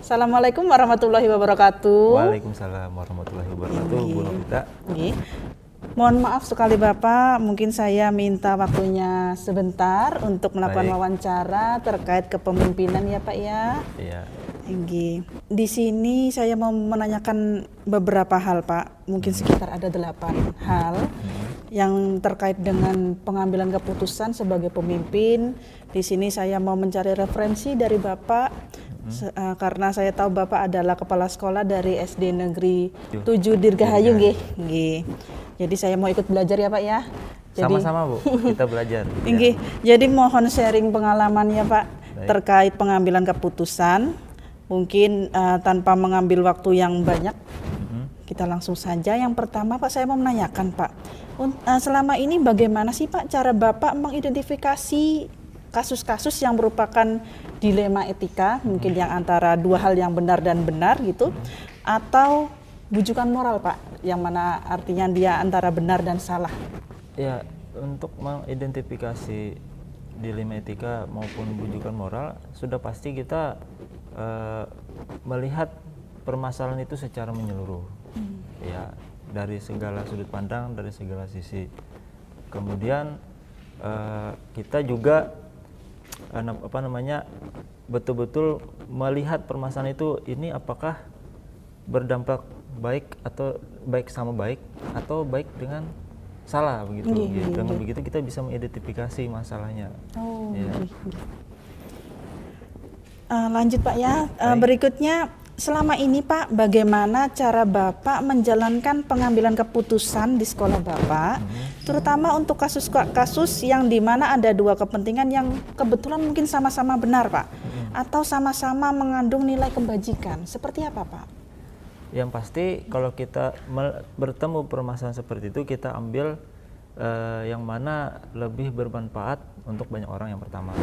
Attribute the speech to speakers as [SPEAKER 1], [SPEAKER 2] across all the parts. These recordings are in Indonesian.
[SPEAKER 1] Assalamualaikum warahmatullahi wabarakatuh.
[SPEAKER 2] Waalaikumsalam warahmatullahi wabarakatuh, Bu Novita.
[SPEAKER 1] Nggih. Mohon maaf sekali Bapak, mungkin saya minta waktunya sebentar untuk melakukan
[SPEAKER 2] Baik.
[SPEAKER 1] wawancara terkait kepemimpinan ya Pak ya.
[SPEAKER 2] Iya.
[SPEAKER 1] Nggih. Di sini saya mau menanyakan beberapa hal Pak, mungkin sekitar ada 8 hal yang terkait dengan pengambilan keputusan sebagai pemimpin. Di sini saya mau mencari referensi dari Bapak karena saya tahu Bapak adalah kepala sekolah dari SD Negeri 7 Dirgahayu nggih. Nggih. Jadi saya mau ikut belajar ya Pak ya.
[SPEAKER 2] Sama-sama Bu, kita belajar.
[SPEAKER 1] Nggih. Jadi mohon sharing pengalaman ya Pak terkait pengambilan keputusan. Mungkin tanpa mengambil waktu yang banyak, kita langsung saja. Yang pertama Pak, saya mau menanyakan Pak, selama ini bagaimana sih Pak cara Bapak mengidentifikasi kasus-kasus yang merupakan dilema etika, mungkin yang antara dua hal yang benar dan benar gitu, atau bujukan moral Pak, yang mana artinya dia antara benar dan salah?
[SPEAKER 2] Ya, untuk mengidentifikasi dilema etika maupun bujukan moral, sudah pasti kita melihat permasalahan itu secara menyeluruh, ya, dari segala sudut pandang, dari segala sisi. Kemudian kita juga betul-betul melihat permasalahan itu, ini apakah berdampak baik atau baik sama baik atau baik dengan salah begitu. Dengan begitu kita bisa mengidentifikasi masalahnya. Ya.
[SPEAKER 1] Lanjut Pak ya. Berikutnya, selama ini Pak, bagaimana cara Bapak menjalankan pengambilan keputusan di sekolah Bapak, terutama untuk kasus-kasus yang dimana ada dua kepentingan yang kebetulan mungkin sama-sama benar Pak, atau sama-sama mengandung nilai kebajikan, seperti apa Pak?
[SPEAKER 2] Yang pasti kalau kita bertemu permasalahan seperti itu, kita ambil yang mana lebih bermanfaat untuk banyak orang yang pertama.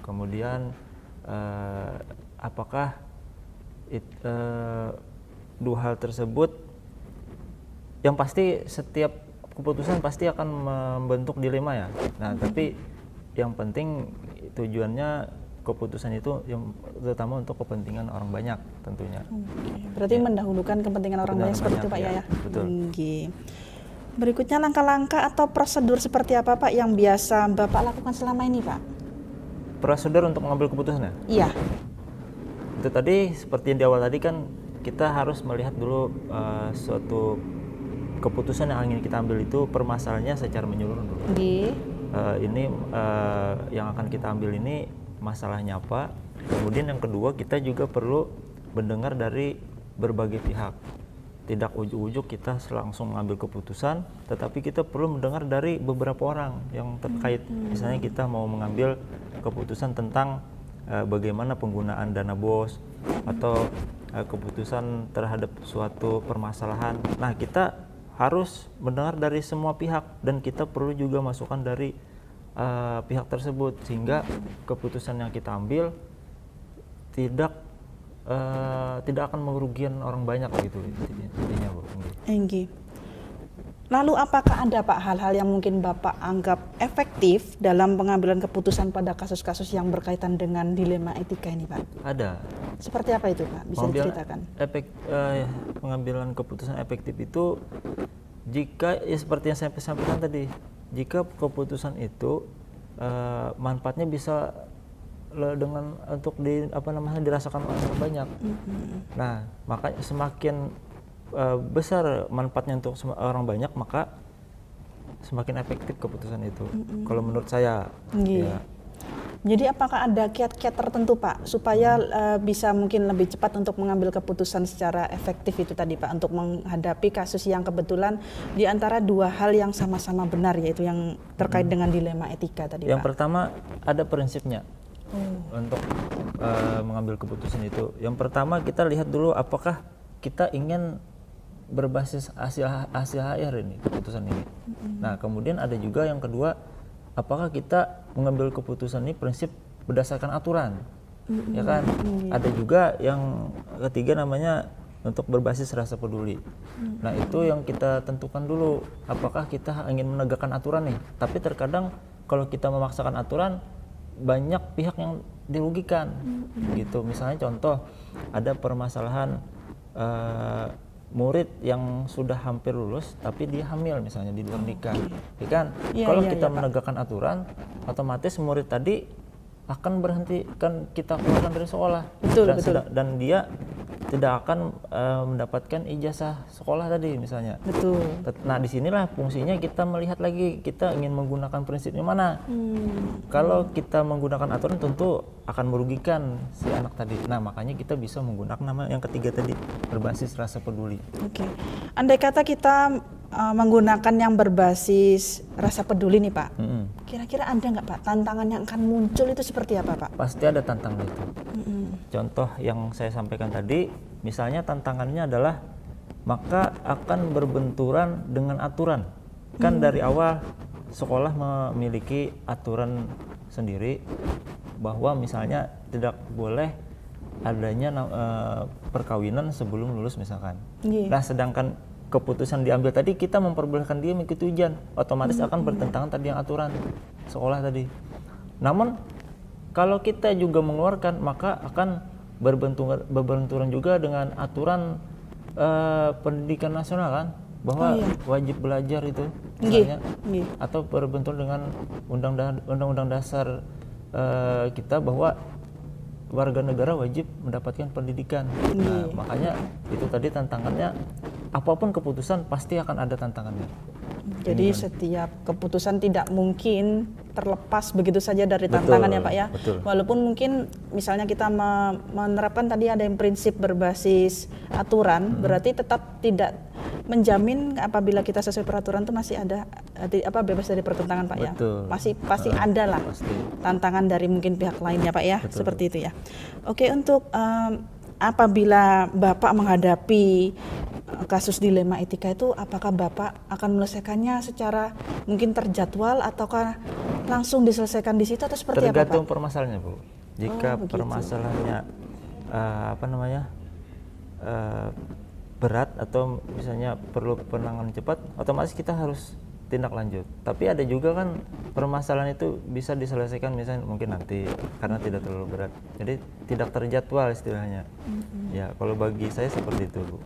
[SPEAKER 2] Kemudian apakah dua hal tersebut, yang pasti setiap keputusan pasti akan membentuk dilema ya. Nah, tapi yang penting tujuannya keputusan itu yang terutama untuk kepentingan orang banyak tentunya.
[SPEAKER 1] Berarti mendahulukan kepentingan orang banyak seperti itu Pak ya.
[SPEAKER 2] Betul.
[SPEAKER 1] Berikutnya, langkah-langkah atau prosedur seperti apa Pak yang biasa Bapak lakukan selama ini Pak?
[SPEAKER 2] Prosedur untuk mengambil keputusan ya?
[SPEAKER 1] Iya.
[SPEAKER 2] Itu tadi seperti yang di awal tadi kan, kita harus melihat dulu suatu keputusan yang ingin kita ambil itu permasalahannya secara menyeluruh dulu. Ini yang akan kita ambil ini masalahnya apa. Kemudian yang kedua, kita juga perlu mendengar dari berbagai pihak. Tidak ujuk-ujuk kita langsung mengambil keputusan, tetapi kita perlu mendengar dari beberapa orang yang terkait. Misalnya kita mau mengambil keputusan tentang bagaimana penggunaan dana BOS atau keputusan terhadap suatu permasalahan. Nah, kita harus mendengar dari semua pihak dan kita perlu juga masukan dari pihak tersebut, sehingga keputusan yang kita ambil tidak akan merugikan orang banyak gitu intinya Bu.
[SPEAKER 1] Lalu apakah ada Pak hal-hal yang mungkin Bapak anggap efektif dalam pengambilan keputusan pada kasus-kasus yang berkaitan dengan dilema etika ini Pak?
[SPEAKER 2] Ada.
[SPEAKER 1] Seperti apa itu Pak? Bisa diceritakan?
[SPEAKER 2] Pengambilan keputusan efektif itu jika ya seperti yang saya sampaikan tadi, jika keputusan itu manfaatnya bisa dengan untuk dirasakan orang banyak. Nah, makanya semakin besar manfaatnya untuk orang banyak, maka semakin efektif keputusan itu. Kalau menurut saya. Ya.
[SPEAKER 1] Jadi apakah ada kiat-kiat tertentu Pak supaya bisa mungkin lebih cepat untuk mengambil keputusan secara efektif itu tadi Pak, untuk menghadapi kasus yang kebetulan di antara dua hal yang sama-sama benar, yaitu yang terkait dengan dilema etika tadi
[SPEAKER 2] Yang
[SPEAKER 1] Pak?
[SPEAKER 2] pertama, ada prinsipnya untuk mengambil keputusan itu. Yang pertama, kita lihat dulu apakah kita ingin berbasis hasil akhir ini keputusan ini. Nah, kemudian ada juga yang kedua, apakah kita mengambil keputusan ini prinsip berdasarkan aturan, ya kan? Ada juga yang ketiga namanya untuk berbasis rasa peduli. Nah, itu yang kita tentukan dulu, apakah kita ingin menegakkan aturan nih. Tapi terkadang kalau kita memaksakan aturan, banyak pihak yang dirugikan gitu. Misalnya contoh ada permasalahan murid yang sudah hampir lulus tapi dia hamil misalnya di luar nikah, ya kan? Kalau kita menegakkan aturan, otomatis murid tadi akan berhenti, kan kita keluarkan dari sekolah. Dan dia tidak akan mendapatkan ijazah sekolah tadi misalnya.
[SPEAKER 1] Betul.
[SPEAKER 2] Nah disinilah fungsinya kita melihat lagi kita ingin menggunakan prinsipnya mana. Kalau kita menggunakan aturan tentu akan merugikan si anak tadi. Nah makanya kita bisa menggunakan nama yang ketiga tadi, berbasis rasa peduli.
[SPEAKER 1] Oke. Andai kata kita menggunakan yang berbasis rasa peduli nih Pak, kira-kira ada nggak Pak tantangan yang akan muncul itu seperti apa Pak?
[SPEAKER 2] Pasti ada tantangan itu. Contoh yang saya sampaikan tadi, misalnya tantangannya adalah maka akan berbenturan dengan aturan. Kan dari awal sekolah memiliki aturan sendiri bahwa misalnya tidak boleh adanya perkawinan sebelum lulus misalkan. Nah sedangkan keputusan diambil tadi kita memperbolehkan dia mengikuti ujian, otomatis akan bertentangan tadi yang aturan sekolah tadi. Namun kalau kita juga mengeluarkan maka akan berbenturan juga dengan aturan pendidikan nasional kan, bahwa wajib belajar itu misalnya, atau berbenturan dengan undang-undang dasar kita bahwa warga negara wajib mendapatkan pendidikan. Nah, makanya itu tadi tantangannya, apapun keputusan pasti akan ada tantangannya.
[SPEAKER 1] Jadi setiap keputusan tidak mungkin terlepas begitu saja dari tantangan ya Pak ya. Walaupun mungkin misalnya kita menerapkan tadi ada yang prinsip berbasis aturan, berarti tetap tidak menjamin apabila kita sesuai peraturan itu masih ada bebas dari pertentangan Pak ya. Pasti ada lah tantangan dari mungkin pihak lainnya Pak ya, seperti itu ya. Oke, untuk apabila Bapak menghadapi kasus dilema etika itu, apakah Bapak akan menyelesaikannya secara mungkin terjadwal ataukah langsung diselesaikan di situ atau seperti apa Pak?
[SPEAKER 2] Tergantung permasalahannya Bu. Jika permasalahannya berat atau misalnya perlu penanganan cepat, otomatis kita harus tindak lanjut. Tapi ada juga kan permasalahan itu bisa diselesaikan misalnya mungkin nanti karena tidak terlalu berat. Jadi tidak terjadwal istilahnya. Ya, kalau bagi saya seperti itu Bu.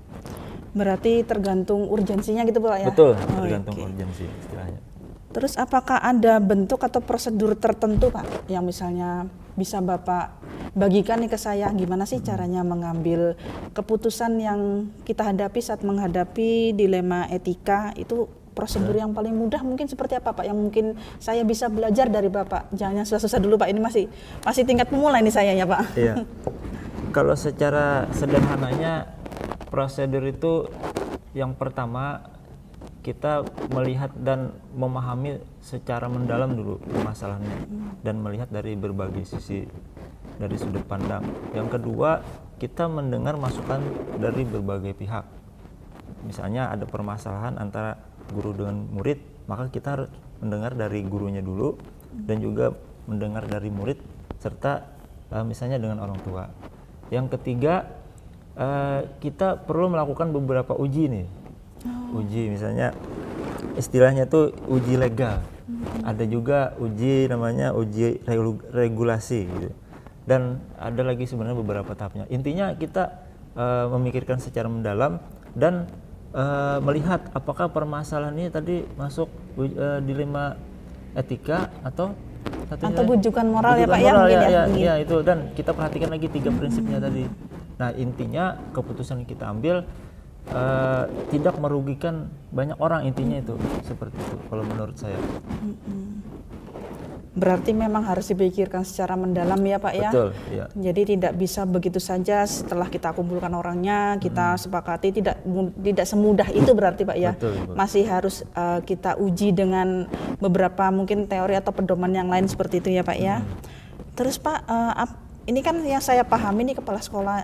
[SPEAKER 1] Berarti tergantung urgensinya gitu Pak ya?
[SPEAKER 2] Betul, tergantung urgensi istilahnya.
[SPEAKER 1] Terus apakah ada bentuk atau prosedur tertentu Pak yang misalnya bisa Bapak bagikan nih ke saya, gimana sih caranya mengambil keputusan yang kita hadapi saat menghadapi dilema etika itu, prosedur yang paling mudah mungkin seperti apa Pak yang mungkin saya bisa belajar dari Bapak? Jangan susah-susah dulu Pak, ini masih tingkat pemula ini saya ya Pak.
[SPEAKER 2] Iya. Kalau secara sederhananya prosedur itu yang pertama kita melihat dan memahami secara mendalam dulu permasalahannya dan melihat dari berbagai sisi, dari sudut pandang. Yang kedua, kita mendengar masukan dari berbagai pihak. Misalnya ada permasalahan antara guru dengan murid, maka kita harus mendengar dari gurunya dulu dan juga mendengar dari murid serta misalnya dengan orang tua. Yang ketiga, kita perlu melakukan beberapa uji nih. Uji misalnya istilahnya tuh uji legal. Ada juga uji namanya uji regulasi gitu. Dan ada lagi sebenarnya beberapa tahapnya. Intinya kita memikirkan secara mendalam dan melihat apakah permasalahan ini tadi masuk dilema etika atau
[SPEAKER 1] bujukan moral ya Pak ya, mungkin ya.
[SPEAKER 2] Iya itu, dan kita perhatikan lagi 3 prinsipnya tadi. Nah intinya keputusan yang kita ambil tidak merugikan banyak orang, intinya itu seperti itu kalau menurut saya.
[SPEAKER 1] Berarti memang harus dipikirkan secara mendalam ya Pak ya.
[SPEAKER 2] Betul, iya.
[SPEAKER 1] Jadi tidak bisa begitu saja setelah kita kumpulkan orangnya kita sepakati, tidak semudah itu berarti Pak ya.
[SPEAKER 2] Betul.
[SPEAKER 1] Masih harus kita uji dengan beberapa mungkin teori atau pedoman yang lain seperti itu ya Pak ya. Terus Pak, ini kan yang saya pahami nih,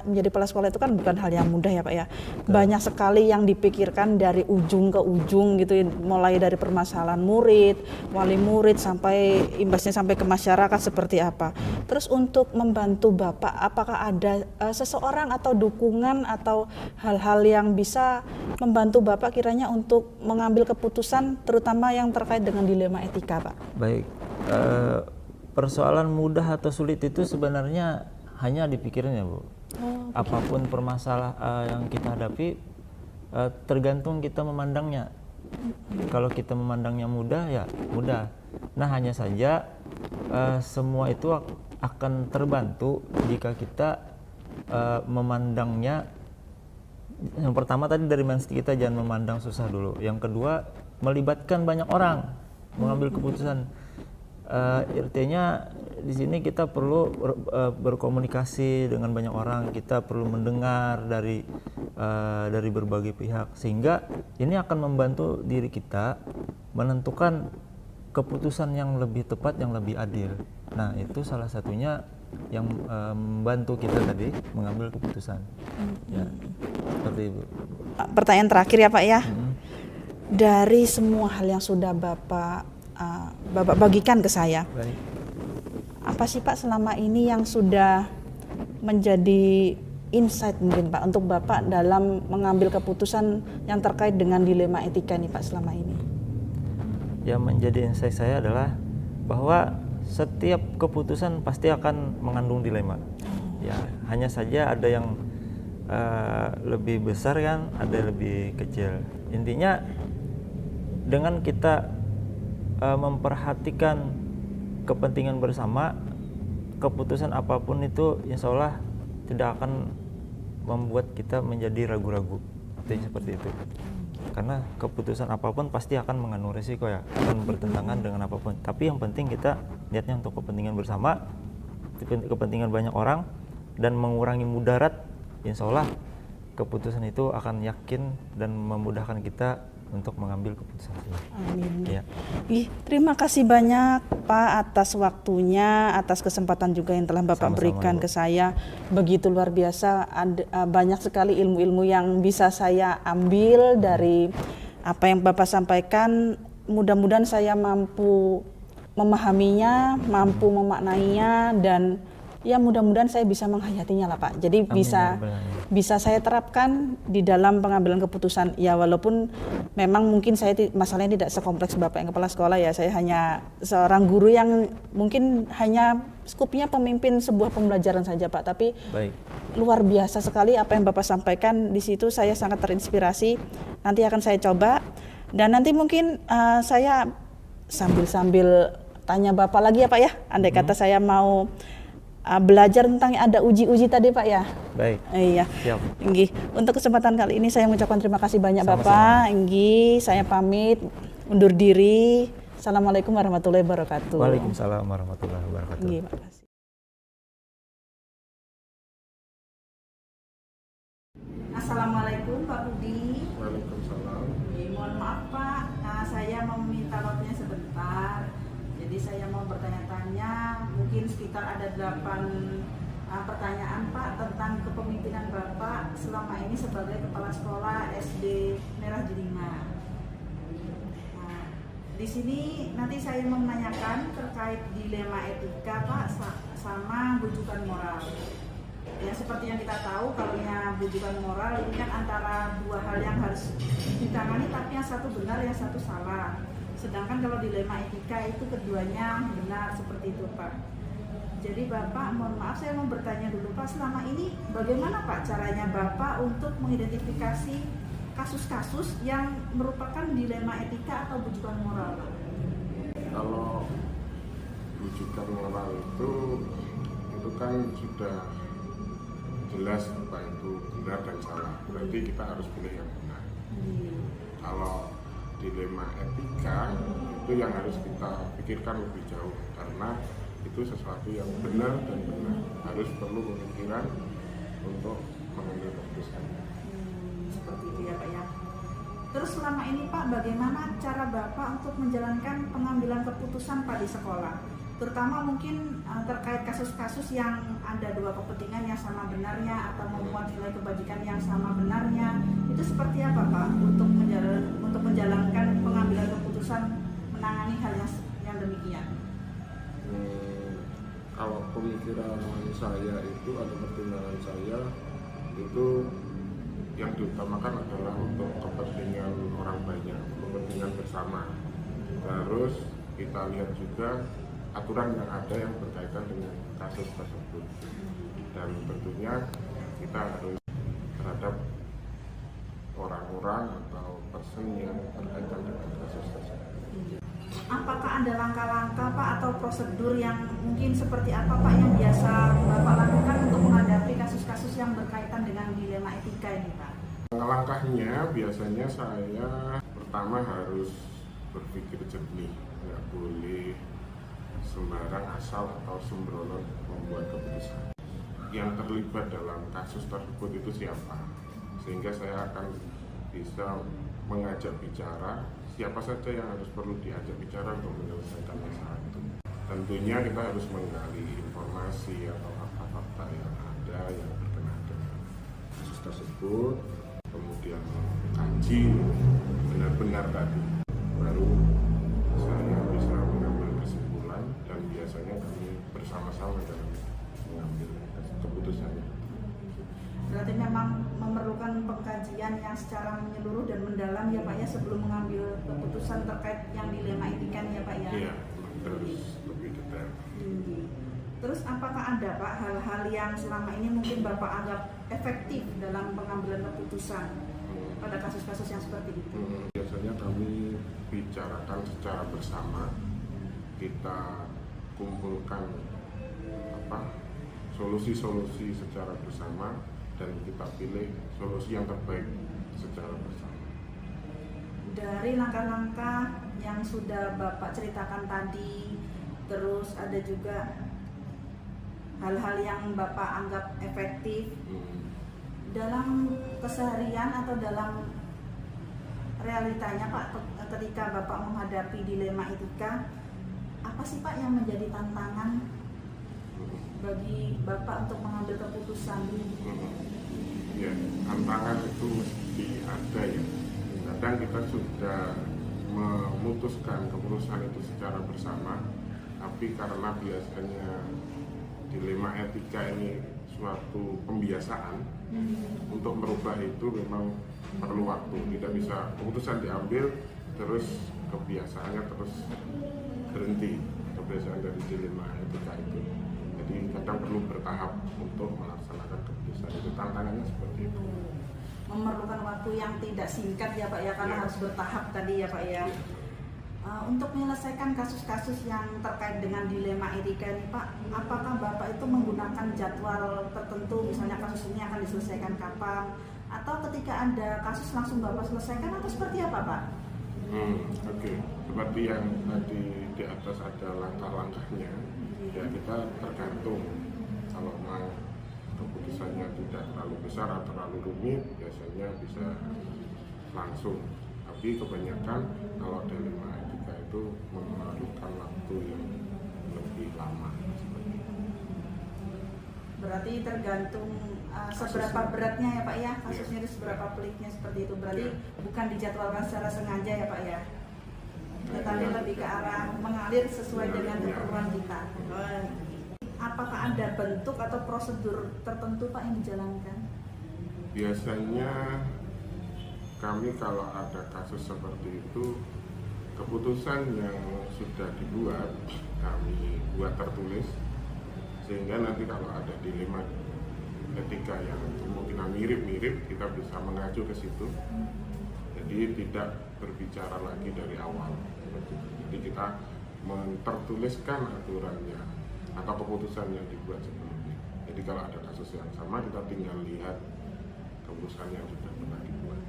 [SPEAKER 1] menjadi kepala sekolah itu kan bukan hal yang mudah ya Pak ya. Banyak sekali yang dipikirkan dari ujung ke ujung gitu, mulai dari permasalahan murid, wali murid, sampai imbasnya sampai ke masyarakat seperti apa. Terus untuk membantu Bapak, apakah ada seseorang atau dukungan atau hal-hal yang bisa membantu Bapak kiranya untuk mengambil keputusan terutama yang terkait dengan dilema etika Pak?
[SPEAKER 2] Baik. persoalan mudah atau sulit itu sebenarnya hanya dipikirin ya Bu. Apapun yang kita hadapi tergantung kita memandangnya. Kalau kita memandangnya mudah ya mudah. Nah hanya saja semua itu akan terbantu jika kita memandangnya. Yang pertama tadi dari mindset kita jangan memandang susah dulu. Yang kedua melibatkan banyak orang mengambil keputusan. Artinya di sini kita perlu berkomunikasi dengan banyak orang. Kita perlu mendengar dari berbagai pihak sehingga ini akan membantu diri kita menentukan keputusan yang lebih tepat, yang lebih adil. Nah itu salah satunya yang membantu kita tadi mengambil keputusan. Ya, seperti itu.
[SPEAKER 1] Pertanyaan terakhir ya Pak ya. Dari semua hal yang sudah Bapak bagikan ke saya,
[SPEAKER 2] Baik.
[SPEAKER 1] apa sih Pak selama ini yang sudah menjadi insight mungkin Pak untuk Bapak dalam mengambil keputusan yang terkait dengan dilema etika nih Pak selama ini?
[SPEAKER 2] Yang menjadi insight saya adalah bahwa setiap keputusan pasti akan mengandung dilema. Ya, hanya saja ada yang lebih besar kan, ada yang lebih kecil. Intinya dengan kita memperhatikan kepentingan bersama, keputusan apapun itu insya Allah tidak akan membuat kita menjadi ragu-ragu. Seperti itu. Karena keputusan apapun pasti akan mengandung risiko ya, akan bertentangan dengan apapun. Tapi yang penting kita niatnya untuk kepentingan bersama, kepentingan banyak orang, dan mengurangi mudarat. Insya Allah keputusan itu akan yakin dan memudahkan kita untuk mengambil keputusan.
[SPEAKER 1] Amin.
[SPEAKER 2] Ya.
[SPEAKER 1] Terima kasih banyak Pak atas waktunya, atas kesempatan juga yang telah Bapak
[SPEAKER 2] Sama-sama,
[SPEAKER 1] berikan
[SPEAKER 2] Bu.
[SPEAKER 1] ke saya. Begitu luar biasa, banyak sekali ilmu-ilmu yang bisa saya ambil dari apa yang Bapak sampaikan. Mudah-mudahan saya mampu memahaminya, mampu memaknainya, dan ya mudah-mudahan saya bisa menghayatinya lah Pak. Jadi
[SPEAKER 2] Amin,
[SPEAKER 1] bisa saya terapkan di dalam pengambilan keputusan. Ya walaupun memang mungkin saya masalahnya tidak sekompleks Bapak yang kepala sekolah ya. Saya hanya seorang guru yang mungkin hanya skupnya pemimpin sebuah pembelajaran saja Pak. Tapi
[SPEAKER 2] Baik.
[SPEAKER 1] luar biasa sekali apa yang Bapak sampaikan di situ. Saya sangat terinspirasi. Nanti akan saya coba. Dan nanti mungkin saya sambil tanya Bapak lagi ya Pak ya. Andai kata saya mau belajar tentang ada uji-uji tadi Pak ya.
[SPEAKER 2] Baik.
[SPEAKER 1] Iya.
[SPEAKER 2] Siap.
[SPEAKER 1] Inggih. Untuk kesempatan kali ini saya mengucapkan terima kasih banyak
[SPEAKER 2] Sama-sama.
[SPEAKER 1] Bapak. Inggih, saya pamit undur diri. Assalamualaikum warahmatullahi wabarakatuh.
[SPEAKER 2] Waalaikumsalam warahmatullahi wabarakatuh.
[SPEAKER 1] Inggih, makasih. Assalamualaikum Pak Budi.
[SPEAKER 3] Waalaikumsalam.
[SPEAKER 1] Mohon maaf Pak, saya mau meminta waktunya sebentar. Jadi saya mau bertanya-tanya, mungkin sekitar ada 8 pertanyaan Pak tentang kepemimpinan Bapak selama ini sebagai kepala sekolah SD Merah Jiringa. Di sini nanti saya mau menanyakan terkait dilema etika Pak sama bujukan moral. Ya seperti yang kita tahu, kalau bujukan moral ini kan antara dua hal yang harus ditangani, tapi yang satu benar, yang satu salah. Sedangkan kalau dilema etika itu keduanya benar, seperti itu Pak. Jadi Bapak, mohon maaf saya mau bertanya dulu Pak, selama ini bagaimana Pak caranya Bapak untuk mengidentifikasi kasus-kasus yang merupakan dilema etika atau bujukan moral Pak?
[SPEAKER 3] Kalau rujukan moral itu kan sudah jelas apa itu benar dan salah. Berarti kita harus pilih yang benar. Kalau dilema etika itu yang harus kita pikirkan lebih jauh, karena itu sesuatu yang benar dan benar, harus perlu pemikiran untuk mengambil keputusan.
[SPEAKER 1] Seperti itu ya Pak ya. Terus selama ini Pak, bagaimana cara Bapak untuk menjalankan pengambilan keputusan Pak di sekolah? Terutama mungkin terkait kasus-kasus yang ada dua kepentingan yang sama benarnya atau memuat nilai kebajikan yang sama benarnya. Itu seperti apa Pak untuk menjalankan pengambilan keputusan menangani hal yang demikian?
[SPEAKER 3] Kalau pemikiran saya itu atau pertimbangan saya itu yang diutamakan adalah untuk kepentingan orang banyak, kepentingan bersama. Terus kita lihat juga aturan yang ada yang berkaitan dengan kasus tersebut. Dan tentunya kita harus terhadap orang-orang atau person yang berkaitan dengan kasus tersebut.
[SPEAKER 1] Apakah ada langkah-langkah Pak atau prosedur yang mungkin seperti apa Pak yang biasa Bapak lakukan untuk menghadapi kasus-kasus yang berkaitan dengan dilema etika ini Pak?
[SPEAKER 3] Langkahnya biasanya saya pertama harus berpikir jernih, nggak boleh sembarang asal atau sembrono membuat keputusan. Yang terlibat dalam kasus tersebut itu siapa, sehingga saya akan bisa mengajak bicara siapa saja yang harus perlu diajak bicara untuk menyelesaikan masalah itu. Tentunya kita harus menggali informasi atau fakta-fakta yang ada yang berkenaan dengan kasus tersebut, kemudian mengkaji benar-benar tadi, baru saya bisa mengambil kesimpulan dan biasanya kami bersama-sama dalam mengambil keputusannya.
[SPEAKER 1] Berarti memang memerlukan pengkajian yang secara menyeluruh dan mendalam ya Pak ya sebelum mengambil keputusan terkait yang dilema etika ya Pak ya?
[SPEAKER 3] Iya, terus lebih detail.
[SPEAKER 1] Terus apakah ada Pak hal-hal yang selama ini mungkin Bapak anggap efektif dalam pengambilan keputusan pada kasus-kasus yang seperti itu?
[SPEAKER 3] Biasanya kami bicarakan secara bersama, kita kumpulkan solusi-solusi secara bersama dan kita pilih solusi yang terbaik secara bersama.
[SPEAKER 1] Dari langkah-langkah yang sudah Bapak ceritakan tadi, terus ada juga hal-hal yang Bapak anggap efektif dalam keseharian atau dalam realitanya Pak, ketika Bapak menghadapi dilema etika, apa sih Pak yang menjadi tantangan bagi Bapak untuk mengambil keputusan?
[SPEAKER 3] Ya, tantangan itu mesti ada ya. Kadang kita sudah memutuskan keputusan itu secara bersama, tapi karena biasanya dilema etika ini suatu pembiasaan, untuk merubah itu memang perlu waktu. Tidak bisa keputusan diambil terus kebiasaannya terus berhenti, kebiasaan dari dilema etika itu. Jadi kadang perlu bertahap untuk melaksanakan keputusan itu. Tantangannya seperti itu.
[SPEAKER 1] Memerlukan waktu yang tidak singkat ya Pak ya, karena
[SPEAKER 3] Ya.
[SPEAKER 1] harus bertahap tadi ya Pak ya. Untuk menyelesaikan kasus-kasus yang terkait dengan dilema etika ini Pak, apakah Bapak itu menggunakan jadwal tertentu, misalnya kasus ini akan diselesaikan kapan, atau ketika ada kasus langsung Bapak selesaikan atau seperti apa Pak?
[SPEAKER 3] Oke. Seperti yang tadi di atas ada langkah-langkahnya, ya kita tergantung. Kalau mau keputusannya tidak terlalu besar atau terlalu rumit, biasanya bisa langsung. Tapi kebanyakan kalau dilema etika itu memerlukan waktu yang lebih lama. Seperti itu.
[SPEAKER 1] Berarti tergantung seberapa beratnya ya Pak ya, kasusnya itu seberapa peliknya seperti itu. Berarti bukan dijadwalkan secara sengaja ya Pak ya. Tetapi lebih ke arah mengalir sesuai dengan keperluan kita. Apakah ada bentuk atau prosedur tertentu Pak yang dijalankan?
[SPEAKER 3] Biasanya kami kalau ada kasus seperti itu, keputusan yang sudah dibuat kami buat tertulis, sehingga nanti kalau ada dilema etika yang kemungkinan mirip-mirip, kita bisa mengacu ke situ. Jadi tidak berbicara lagi dari awal. Jadi kita tertuliskan aturannya atau keputusan yang dibuat sebelumnya. Jadi kalau ada kasus yang sama, kita tinggal lihat keputusan yang sudah pernah dibuat.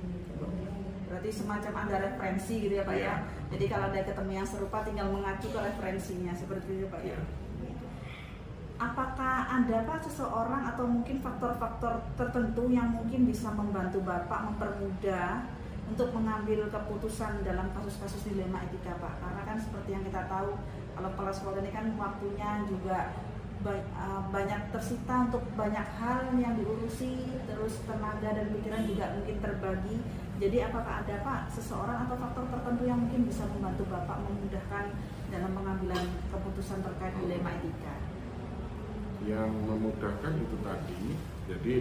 [SPEAKER 1] Berarti semacam ada referensi gitu ya Pak ya. Jadi kalau ada ketemu yang serupa tinggal mengacu ke referensinya seperti itu Pak ya. Apakah ada Pak seseorang atau mungkin faktor-faktor tertentu yang mungkin bisa membantu Bapak mempermudah untuk mengambil keputusan dalam kasus-kasus dilema etika Pak? Karena kan seperti yang kita tahu, kalau kepala sekolah ini kan waktunya juga banyak tersita untuk banyak hal yang diurusi, terus tenaga dan pikiran juga mungkin terbagi. Jadi apakah ada Pak seseorang atau faktor tertentu yang mungkin bisa membantu Bapak memudahkan dalam pengambilan keputusan terkait dilema etika?
[SPEAKER 3] Yang memudahkan itu tadi, jadi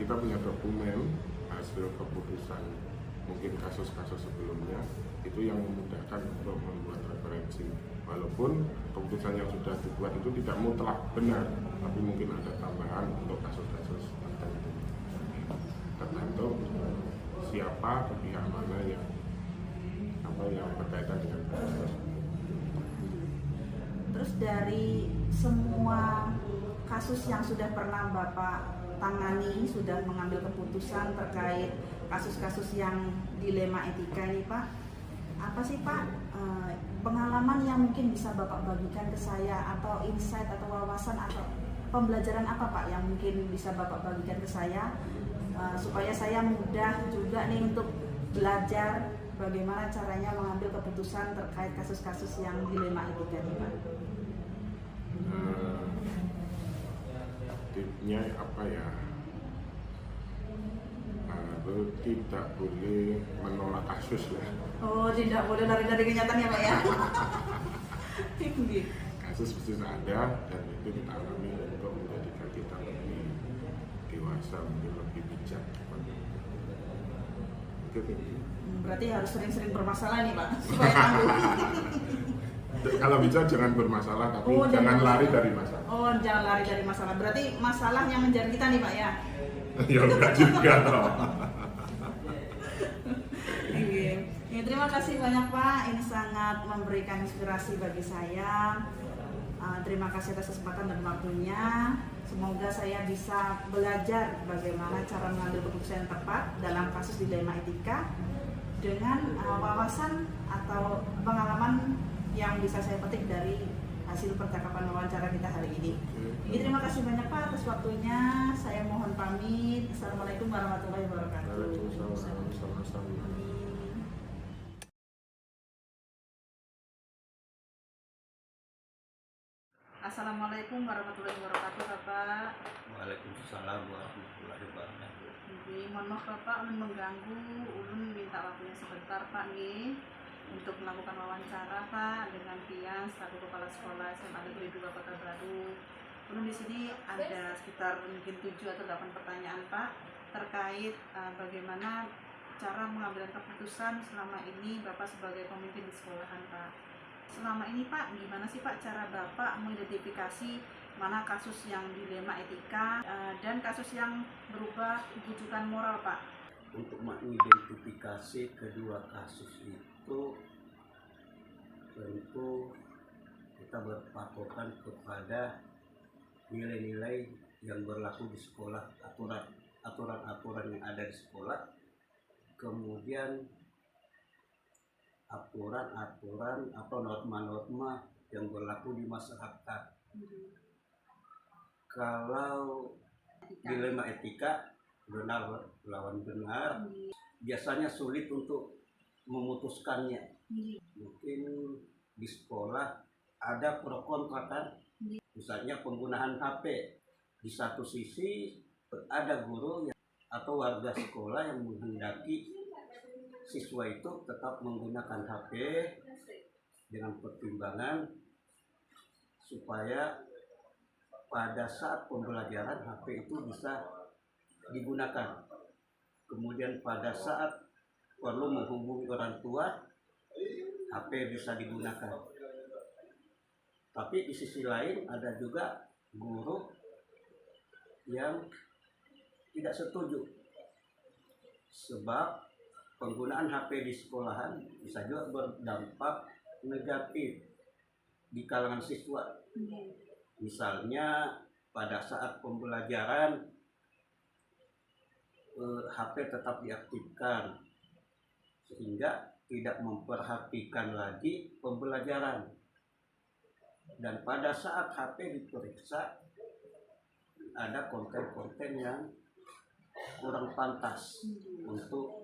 [SPEAKER 3] kita punya dokumen hasil keputusan mungkin kasus-kasus sebelumnya, itu itu yang memudahkan untuk membuat referensi. Walaupun keputusan yang sudah dibuat itu tidak mutlak benar, tapi mungkin ada tambahan untuk kasus-kasus tertentu. Tergantung siapa pihak mana yang berkaitan dengan kasus.
[SPEAKER 1] Terus dari semua kasus yang sudah pernah Bapak tangani, sudah mengambil keputusan terkait kasus-kasus yang dilema etika ini Pak, apa sih Pak pengalaman yang mungkin bisa Bapak bagikan ke saya, atau insight atau wawasan atau pembelajaran apa Pak yang mungkin bisa Bapak bagikan ke saya supaya saya mudah juga nih untuk belajar bagaimana caranya mengambil keputusan terkait kasus-kasus yang dilema etika ini Pak?
[SPEAKER 3] Tipnya apa ya? Tidak boleh menolak kasus ya.
[SPEAKER 1] Oh, tidak boleh lari dari kenyataan ya Pak ya?
[SPEAKER 3] Kasus pasti ada, dan itu kita alami untuk menjadikan kita lebih dewasa, mungkin lebih bijak.
[SPEAKER 1] Berarti harus sering-sering bermasalah nih Pak, supaya tangguh.
[SPEAKER 3] Kalau bisa jangan bermasalah, tapi jangan lari dari masalah.
[SPEAKER 1] Oh, jangan lari dari masalah. Berarti masalah yang mengejar kita nih Pak ya?
[SPEAKER 3] Ya enggak juga toh.
[SPEAKER 1] Ya, terima kasih banyak Pak, ini sangat memberikan inspirasi bagi saya. Terima kasih atas kesempatan dan waktunya. Semoga saya bisa belajar bagaimana cara mengambil keputusan yang tepat dalam kasus dilema etika dengan wawasan atau pengalaman yang bisa saya petik dari hasil percakapan wawancara kita hari ini. Jadi terima kasih banyak Pak atas waktunya. Saya mohon pamit. Assalamualaikum warahmatullahi wabarakatuh.
[SPEAKER 3] Waalaikumsalam.
[SPEAKER 1] Assalamualaikum warahmatullahi wabarakatuh Bapak.
[SPEAKER 4] Waalaikumsalam warahmatullahi wabarakatuh.
[SPEAKER 1] Mohon maaf Bapak, ulun mengganggu. Ulun minta waktunya sebentar Pak nih untuk melakukan wawancara Pak dengan Pian selaku Kepala Sekolah SMA Negeri 2 Kota Baru. Ulun di sini ada sekitar mungkin 7 atau 8 pertanyaan Pak terkait bagaimana cara mengambil keputusan selama ini Bapak sebagai pemimpin di sekolahan Pak. Selama ini Pak, gimana sih Pak cara Bapak mengidentifikasi mana kasus yang dilema etika dan kasus yang berubah rujukan moral Pak?
[SPEAKER 4] Untuk mengidentifikasi kedua kasus itu tentu kita berpatokan kepada nilai-nilai yang berlaku di sekolah, aturan-aturan yang ada di sekolah, kemudian aturan-aturan atau norma-norma yang berlaku di masyarakat. Kalau dilema etika, benar lawan benar, biasanya sulit untuk memutuskannya. Mungkin di sekolah ada pro kontra kan, misalnya penggunaan HP. Di satu sisi ada guru atau warga sekolah yang menghendaki siswa itu tetap menggunakan HP dengan pertimbangan supaya pada saat pembelajaran HP itu bisa digunakan. Kemudian pada saat perlu menghubungi orang tua, HP bisa digunakan. Tapi di sisi lain ada juga guru yang tidak setuju, sebab penggunaan HP di sekolahan bisa juga berdampak negatif di kalangan siswa. Misalnya pada saat pembelajaran HP tetap diaktifkan sehingga tidak memperhatikan lagi pembelajaran. Dan pada saat HP diperiksa ada konten-konten yang kurang pantas untuk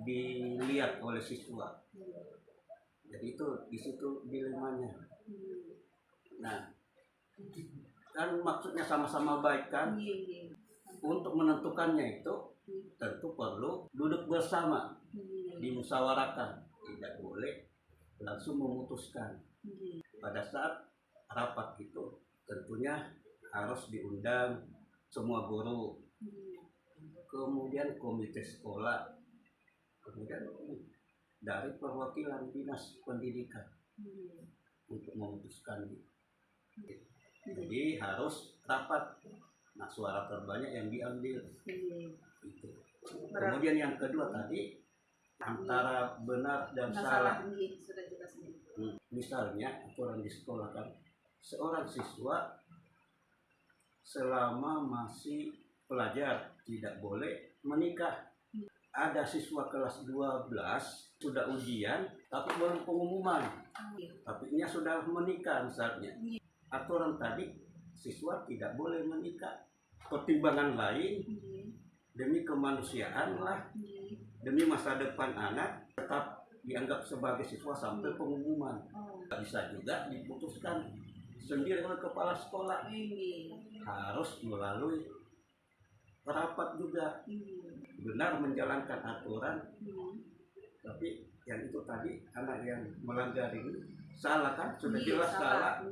[SPEAKER 4] dilihat oleh siswa. Jadi itu di situ dilemanya. Nah, kan maksudnya sama-sama baik kan? Untuk menentukannya itu tentu perlu duduk bersama, dimusyawarahkan. Tidak boleh langsung memutuskan. Pada saat rapat itu tentunya harus diundang semua guru, kemudian komite sekolah, kemudian dari perwakilan dinas pendidikan untuk memutuskan. Jadi harus rapat. Nah, suara terbanyak yang diambil. Itu. Kemudian yang kedua tadi antara benar dan salah.
[SPEAKER 1] Sudah jelas nih.
[SPEAKER 4] Misalnya aturan di sekolah kan, seorang siswa selama masih pelajar tidak boleh menikah. Ada siswa kelas 12 sudah ujian tapi belum pengumuman, tapi nya sudah menikah misalnya. Aturan tadi siswa tidak boleh menikah. Pertimbangan lain demi kemanusiaan lah, demi masa depan anak tetap dianggap sebagai siswa sampai pengumuman. Bisa juga diputuskan sendiri oleh kepala sekolah, harus melalui rapat juga, benar menjalankan aturan. Tapi yang itu tadi anak yang melanggar ini salah kan, sudah jelas salah.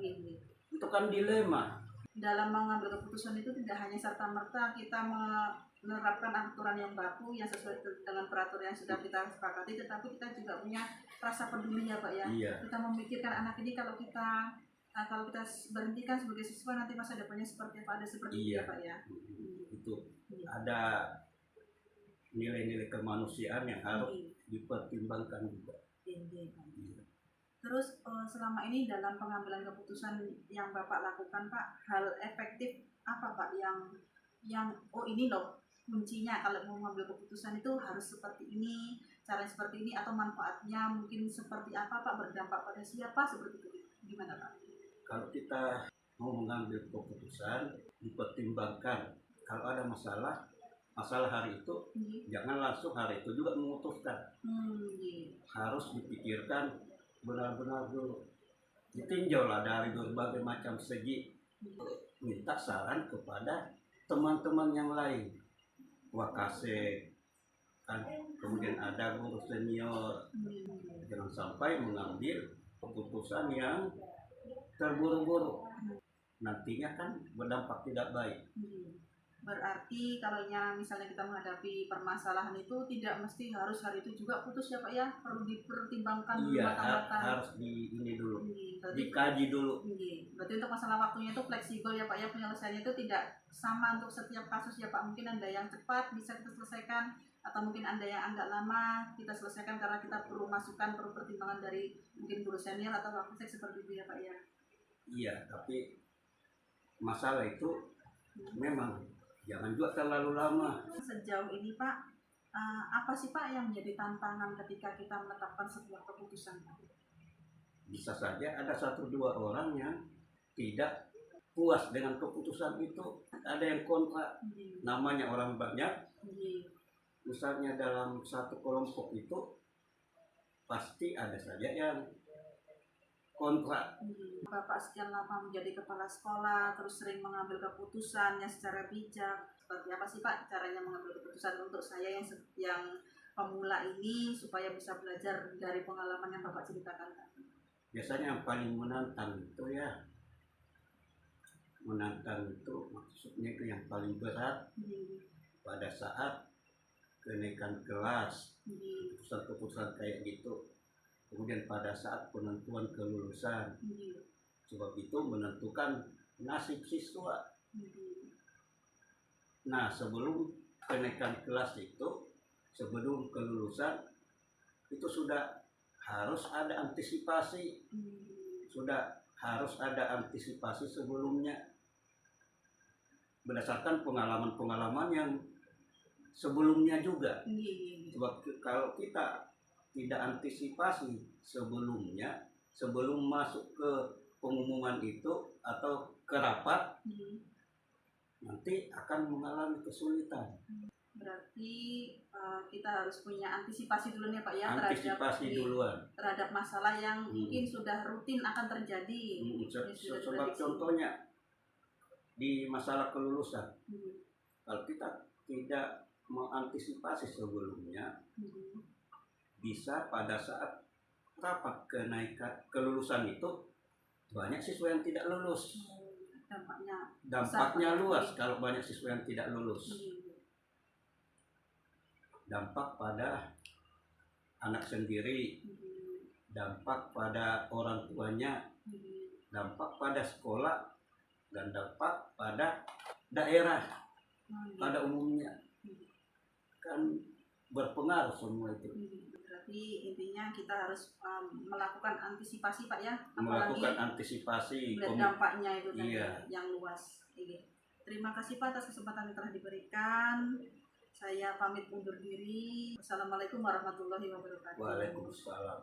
[SPEAKER 4] Itu kan dilema.
[SPEAKER 1] Dalam mengambil keputusan itu tidak hanya serta-merta kita menerapkan aturan yang baku yang sesuai dengan peraturan yang sudah kita sepakati, tetapi kita juga punya rasa peduli ya Pak ya.
[SPEAKER 4] Iya.
[SPEAKER 1] Kita memikirkan anak ini kalau kita berhentikan sebagai siswa nanti masa depannya seperti apa, ada seperti itu ya Pak ya.
[SPEAKER 4] Itu ada nilai-nilai kemanusiaan yang harus dipertimbangkan juga. Iya.
[SPEAKER 1] Terus selama ini dalam pengambilan keputusan yang Bapak lakukan Pak, hal efektif apa Pak yang ini loh kuncinya kalau mau mengambil keputusan itu harus seperti ini, caranya seperti ini, atau manfaatnya mungkin seperti apa Pak, berdampak pada siapa, seperti itu gimana Pak?
[SPEAKER 4] Kalau kita mau mengambil keputusan, dipertimbangkan kalau ada masalah hari itu, jangan langsung hari itu juga memutuskan. Harus dipikirkan benar-benar dulu, ditinjau lah dari berbagai macam segi, minta saran kepada teman-teman yang lain, wakase kan, kemudian ada guru senior. Jangan sampai mengambil keputusan yang terburu-buru, nantinya kan berdampak tidak baik.
[SPEAKER 1] Berarti kalau misalnya kita menghadapi permasalahan itu tidak mesti harus hari itu juga putus ya Pak ya, perlu dipertimbangkan
[SPEAKER 4] Iya,
[SPEAKER 1] matang-matang.
[SPEAKER 4] harus ini dulu,
[SPEAKER 1] Berarti,
[SPEAKER 4] dikaji dulu.
[SPEAKER 1] berarti untuk masalah waktunya itu fleksibel ya Pak ya, penyelesaiannya itu tidak sama untuk setiap kasus ya Pak. Mungkin ada yang cepat bisa kita selesaikan, atau mungkin ada yang agak lama kita selesaikan karena kita perlu masukan, perlu pertimbangan dari mungkin guru senior atau wakil seperti itu ya Pak ya.
[SPEAKER 4] Iya, tapi masalah itu memang jangan juga terlalu lama.
[SPEAKER 1] Sejauh ini Pak, apa sih Pak yang menjadi tantangan ketika kita menetapkan sebuah keputusan Pak?
[SPEAKER 4] Bisa saja ada 1-2 orang yang tidak puas dengan keputusan itu, ada yang kontra. Namanya orang banyak, misalnya dalam satu kelompok itu pasti ada saja yang kontra.
[SPEAKER 1] Bapak sekian lama menjadi kepala sekolah, terus sering mengambil keputusan yang secara bijak. Seperti apa sih Pak caranya mengambil keputusan untuk saya yang pemula ini supaya bisa belajar dari pengalaman yang Bapak ceritakan tadi?
[SPEAKER 4] Biasanya yang paling menantang itu maksudnya itu yang paling berat pada saat kenaikan kelas, keputusan-keputusan kayak gitu. Kemudian pada saat penentuan kelulusan, sebab itu menentukan nasib siswa. Nah, sebelum kenaikan kelas itu, sebelum kelulusan itu sudah harus ada antisipasi, sebelumnya berdasarkan pengalaman-pengalaman yang sebelumnya juga. Sebab kalau kita tidak antisipasi sebelumnya, sebelum masuk ke pengumuman itu atau ke rapat, nanti akan mengalami kesulitan.
[SPEAKER 1] Berarti kita harus punya antisipasi dulu nih Pak ya, terhadap masalah yang mungkin sudah rutin akan terjadi.
[SPEAKER 4] Sebab contohnya di masalah kelulusan, kalau kita tidak mengantisipasi sebelumnya, bisa pada saat rapat kenaikan kelulusan itu banyak siswa yang tidak lulus. Dampaknya luas kalau banyak siswa yang tidak lulus. Dampak pada anak sendiri, dampak pada orang tuanya, dampak pada sekolah, dan dampak pada daerah pada umumnya. Kan berpengaruh semua itu.
[SPEAKER 5] Berarti intinya kita harus melakukan antisipasi Pak ya,
[SPEAKER 4] Melakukan
[SPEAKER 5] apalagi
[SPEAKER 4] antisipasi.
[SPEAKER 5] melihat dampaknya itu tadi
[SPEAKER 4] Iya.
[SPEAKER 5] yang luas. Oke. Terima kasih Pak atas kesempatan yang telah diberikan. Saya pamit undur diri. Wassalamualaikum warahmatullahi wabarakatuh.
[SPEAKER 4] Waalaikumsalam.